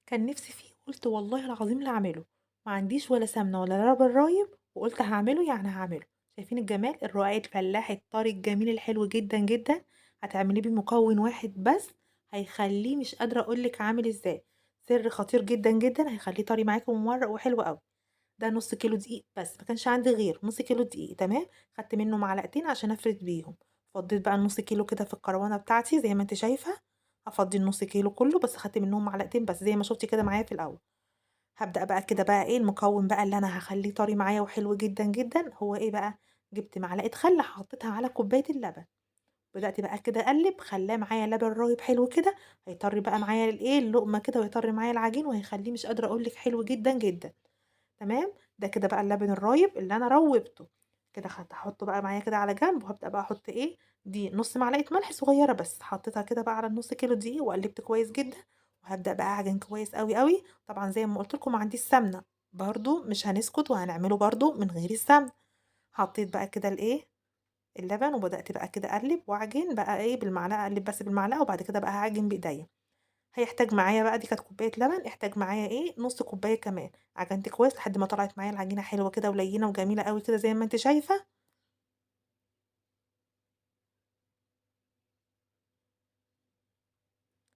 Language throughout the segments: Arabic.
كان نفسي فيه وقُلت والله العظيم لأعمله، ما عنديش ولا سمنة ولا لبن رايب وقُلت هاعمله يعني هاعمله، شايفين الجمال؟ الرقاق الفلاحي الطري الجميل الحلو جدًا، جدًا، هتعمليه بمكون واحد بس هيخلّيه مش قادرة أقول لِك عامل إزاي، سر خطير جدًا، جدًا هيخلّيه طري معاكِ ومورق وحلو أوي. ده نُص كيلو دقيق بس، ما كانش عندي غيره، نُص كيلو دقيق تمام، خدت منه معلقتين عشان أفرد بيهم، فضّيت بقى النُص كيلو كده في الكروانة بتاعتي زي ما أنتِ شايفة، هافضّي النُص كيلو كلّه بس خدت منهم معلقتين بس زي ما شُفتِ كده معايا في الأول. هابدأ بقى كده بقى إيه المكون بقى اللي أنا هاخلّيه طري معايا وحلو جدًا، جدًا، هو إيه بقى، جِبت معلقة خل حطيتها على كوباية اللبن، بدأت بقى كده أقلّب خلّاه معايا لبن رايب حلو كده، هيطرّي بقى معايا الإيه اللقمة كده ويطرّي معايا العجين وهيخلّيه مش قادرة أقول لِك حلو جدًا، جدًا. تمام، ده كده بقى اللبن الرايب اللي أنا روّبته، كده هاحطه بقى معايا كده على جنب، وهابدأ بقى أحط إيه، دي نُص معلقة ملح صغيرة بس، حطيتها كده بقى على النُص كيلو دقيق وقلّبت كويس جدًا، وهابدأ بقى أعجن كويس أوي، أوي، طبعًا زي ما قُلت لكم ما عنديش سمنة، برضه مش هنسكت وهنعمله برضه من غير السمنة، حطيت بقى كده الإيه، اللبن وبدأت بقى كده أقلّب وأعجن بقى إيه بالمعلقة، أقلّب بس بالمعلقة وبعد كده بقى هاعجن بإيديّا. هيحتاج معايا بقى دي كانت كوباية لبن، احتاج معايا إيه، نُص كوباية كمان، عجنت كويس لحد ما طلعت معايا العجينة حلوة كده ولينة وجميلة أوي كده زي ما أنتِ شايفة،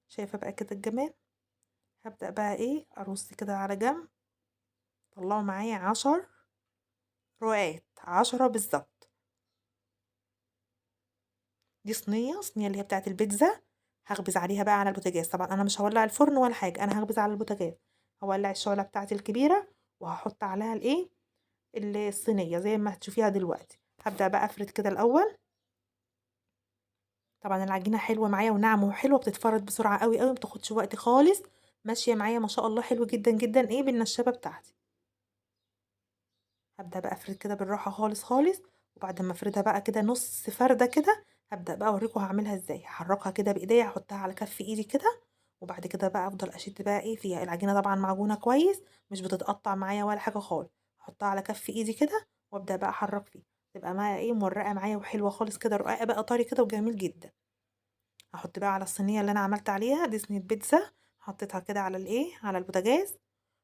شايفة بقى كده الجمال، هابدأ بقى إيه، أرُص كده على جنب، طلّعوا معايا 10 رقات، 10 بالضبط، دي صينية، صينية اللي هي بتاعة البيتزا، هاخبز عليها بقى على البوتاجاز، طبعًا أنا مش هاولّع الفرن ولا حاجة، أنا هاخبز على البوتاجاز، هاولّع الشعلة بتاعتي الكبيرة وهاحط عليها الإيه، الصينية زي ما هتشوفيها دلوقتي، هابدأ بقى أفرد كده الأول طبعًا العجينة حلوة معايا وناعمة وحلوة بتتفرّد بسرعة أوي، أوي، ما بتاخدش وقت خالص، ماشية معايا ما شاء الله حلو جدًا، جدًا إيه بالنشابة بتاعتي، هابدأ بقى أفرد كده بالراحة خالص، خالص، وبعد ما أفردها بقى كده نُص فردة كده، هابدأ بقى أورّيكم هاعملها إزاي، هاحرّكها كده بإيديّا هاحطها على كَف إيدي كده، وبعد كده بقى أفضل أشد بقى إيه فيها، العجينة طبعًا معجونة كويس، مش بتتقطّع معايا ولا حاجة خالص، هاحطها على كَف إيدي كده، وأبدأ بقى أحرّك فيها، تبقى معايا إيه مورّقة معايا وحلوة خالص كده، رقاقة بقى طري كده وجميل جدًا. هاحط بقى على الصينية اللي أنا عملت عليها دي صينية بيتزا، حطيتها كده على الإيه، على البوتاجاز،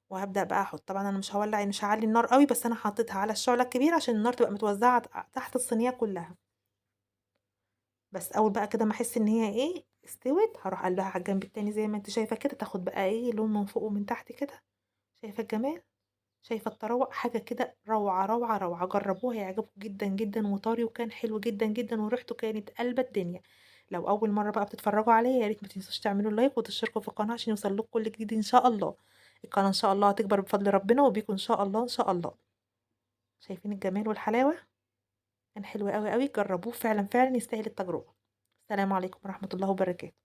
وهابدأ بقى أحط طبعًا أنا مش هاعلّي النار أوي، بس أنا حطيتها على الشعلة الكبيرة عشان النار تبقى متوزعة تحت الصينية كلها، بس أول بقى كده ما أحس إن هي إيه، استوت، هاروح قلبها على الجنب التاني زي ما أنتِ شايفة كده، تاخد بقى إيه، لون من فوق ومن تحت كده، شايفة الجمال؟ شايفة الطراوة؟ حاجة كده روعة، روعة، روعة، جربوها هيعجبكم جدًا، جدًا، وطري وكان حلو جدًا، جدًا، وريحته كانت قلبة الدنيا. لو أول مرة بقى بتتفرجوا عليَّ يا ريت ما تنسوش تعملوا لايك وتشتركوا في القناة عشان يوصل لكم كل جديد إن شاء الله. القناة إن شاء الله هتكبر بفضل ربنا وبيكم إن شاء الله، إن شاء الله. شايفين الجمال والحلاوة؟ كان حلو أوي، أوي، جربوه فعلًا، فعلًا يستاهل التجربة. السلام عليكم ورحمة الله وبركاته.